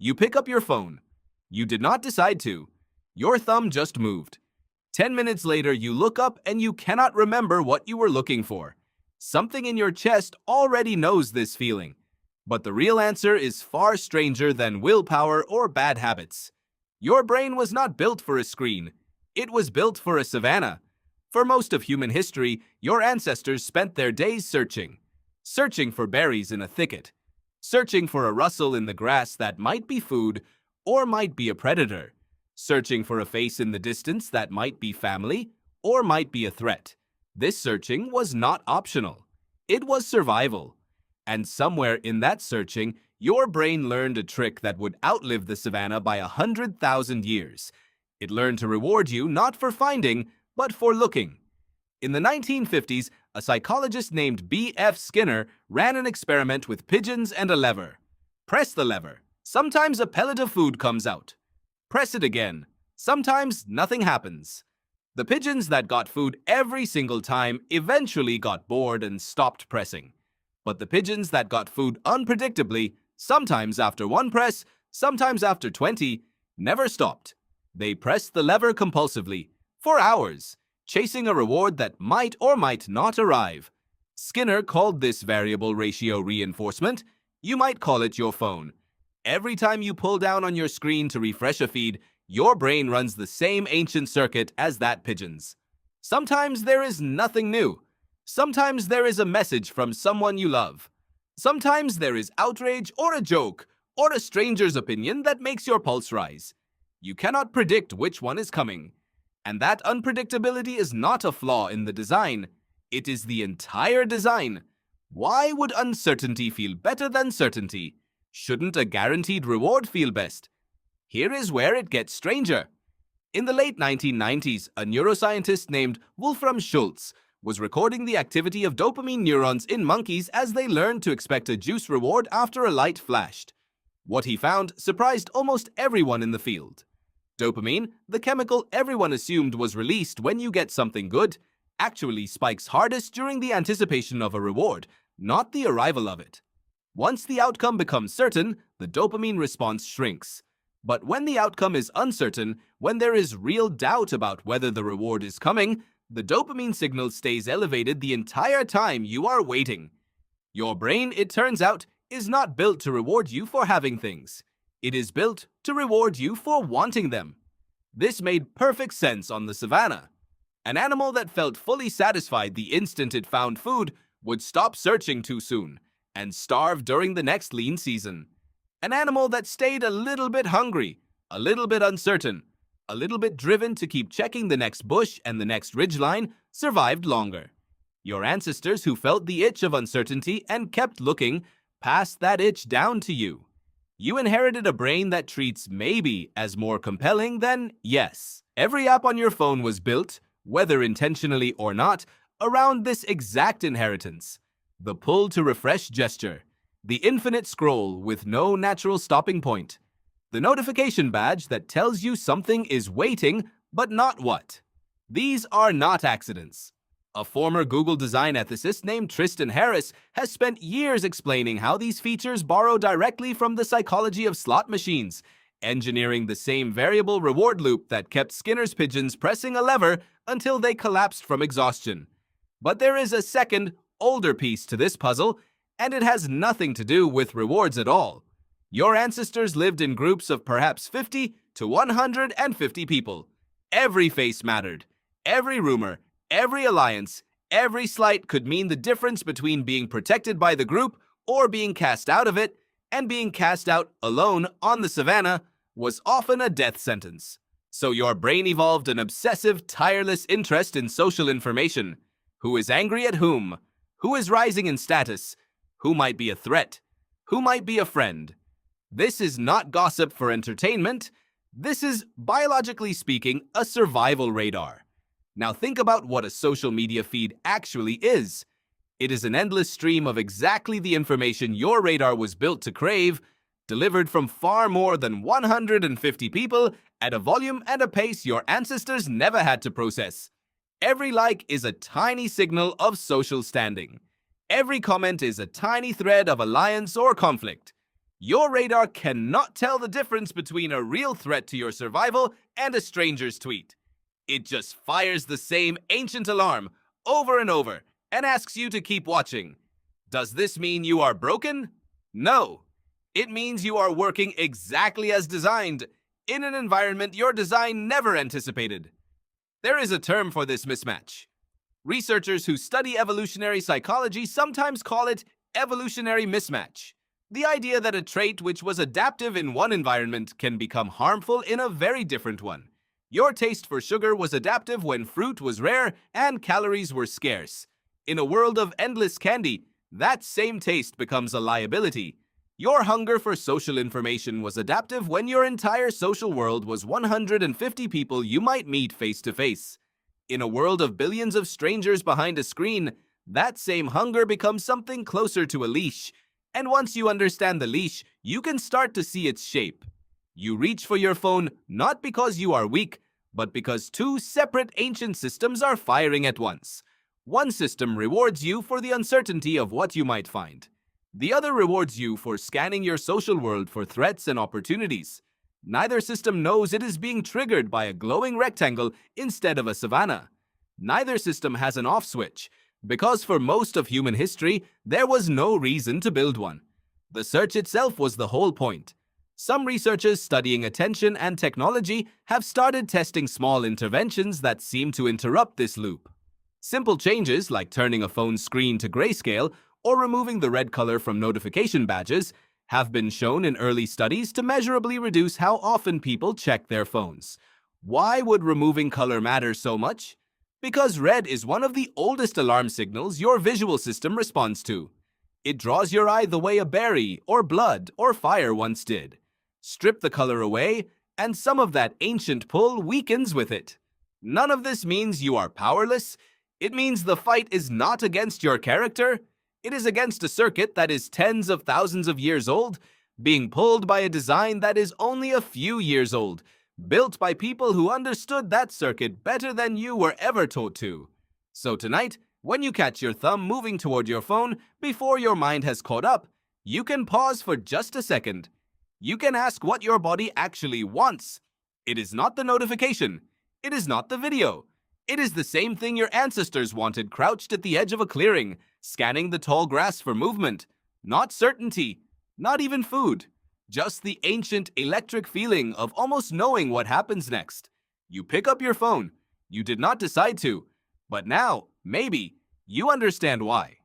You pick up your phone. You did not decide to. Your thumb just moved. 10 minutes later, you look up and you cannot remember what you were looking for. Something in your chest already knows this feeling. But the real answer is far stranger than willpower or bad habits. Your brain was not built for a screen. It was built for a savanna. For most of human history, your ancestors spent their days searching. Searching for berries in a thicket. Searching for a rustle in the grass that might be food or might be a predator. Searching for a face in the distance that might be family or might be a threat. This searching was not optional. It was survival. And somewhere in that searching, your brain learned a trick that would outlive the savanna by 100,000 years. It learned to reward you not for finding, but for looking. In the 1950s, a psychologist named B.F. Skinner ran an experiment with pigeons and a lever. Press the lever. Sometimes a pellet of food comes out. Press it again. Sometimes nothing happens. The pigeons that got food every single time eventually got bored and stopped pressing. But the pigeons that got food unpredictably, sometimes after one press, sometimes after 20, never stopped. They pressed the lever compulsively, for hours, chasing a reward that might or might not arrive. Skinner called this variable ratio reinforcement. You might call it your phone. Every time you pull down on your screen to refresh a feed, your brain runs the same ancient circuit as that pigeon's. Sometimes there is nothing new. Sometimes there is a message from someone you love. Sometimes there is outrage or a joke or a stranger's opinion that makes your pulse rise. You cannot predict which one is coming. And that unpredictability is not a flaw in the design. It is the entire design. Why would uncertainty feel better than certainty? Shouldn't a guaranteed reward feel best? Here is where it gets stranger. In the late 1990s, a neuroscientist named Wolfram Schultz was recording the activity of dopamine neurons in monkeys as they learned to expect a juice reward after a light flashed. What he found surprised almost everyone in the field. Dopamine, the chemical everyone assumed was released when you get something good, actually spikes hardest during the anticipation of a reward, not the arrival of it. Once the outcome becomes certain, the dopamine response shrinks. But when the outcome is uncertain, when there is real doubt about whether the reward is coming, the dopamine signal stays elevated the entire time you are waiting. Your brain, it turns out, is not built to reward you for having things. It is built to reward you for wanting them. This made perfect sense on the savanna. An animal that felt fully satisfied the instant it found food would stop searching too soon and starve during the next lean season. An animal that stayed a little bit hungry, a little bit uncertain, a little bit driven to keep checking the next bush and the next ridgeline survived longer. Your ancestors who felt the itch of uncertainty and kept looking passed that itch down to you. You inherited a brain that treats maybe as more compelling than yes. Every app on your phone was built, whether intentionally or not, around this exact inheritance. The pull to refresh gesture, the infinite scroll with no natural stopping point, the notification badge that tells you something is waiting, but not what. These are not accidents. A former Google design ethicist named Tristan Harris has spent years explaining how these features borrow directly from the psychology of slot machines, engineering the same variable reward loop that kept Skinner's pigeons pressing a lever until they collapsed from exhaustion. But there is a second, older piece to this puzzle, and it has nothing to do with rewards at all. Your ancestors lived in groups of perhaps 50 to 150 people. Every face mattered. Every rumor, every alliance, every slight could mean the difference between being protected by the group or being cast out of it, and being cast out alone on the savanna was often a death sentence. So your brain evolved an obsessive, tireless interest in social information. Who is angry at whom? Who is rising in status? Who might be a threat? Who might be a friend? This is not gossip for entertainment. This is, biologically speaking, a survival radar. Now think about what a social media feed actually is. It is an endless stream of exactly the information your radar was built to crave, delivered from far more than 150 people at a volume and a pace your ancestors never had to process. Every like is a tiny signal of social standing. Every comment is a tiny thread of alliance or conflict. Your radar cannot tell the difference between a real threat to your survival and a stranger's tweet. It just fires the same ancient alarm over and over and asks you to keep watching. Does this mean you are broken? No. It means you are working exactly as designed, in an environment your design never anticipated. There is a term for this mismatch. Researchers who study evolutionary psychology sometimes call it evolutionary mismatch. The idea that a trait which was adaptive in one environment can become harmful in a very different one. Your taste for sugar was adaptive when fruit was rare and calories were scarce. In a world of endless candy, that same taste becomes a liability. Your hunger for social information was adaptive when your entire social world was 150 people you might meet face to face. In a world of billions of strangers behind a screen, that same hunger becomes something closer to a leash. And once you understand the leash, you can start to see its shape. You reach for your phone not because you are weak, but because two separate ancient systems are firing at once. One system rewards you for the uncertainty of what you might find. The other rewards you for scanning your social world for threats and opportunities. Neither system knows it is being triggered by a glowing rectangle instead of a savanna. Neither system has an off switch, because for most of human history, there was no reason to build one. The search itself was the whole point. Some researchers studying attention and technology have started testing small interventions that seem to interrupt this loop. Simple changes like turning a phone screen to grayscale or removing the red color from notification badges have been shown in early studies to measurably reduce how often people check their phones. Why would removing color matter so much? Because red is one of the oldest alarm signals your visual system responds to. It draws your eye the way a berry or blood or fire once did. Strip the color away, and some of that ancient pull weakens with it. None of this means you are powerless. It means the fight is not against your character. It is against a circuit that is tens of thousands of years old, being pulled by a design that is only a few years old, built by people who understood that circuit better than you were ever taught to. So tonight, when you catch your thumb moving toward your phone before your mind has caught up, you can pause for just a second. You can ask what your body actually wants. It is not the notification. It is not the video. It is the same thing your ancestors wanted crouched at the edge of a clearing, scanning the tall grass for movement. Not certainty, not even food. Just the ancient electric feeling of almost knowing what happens next. You pick up your phone. You did not decide to. But now, maybe, you understand why.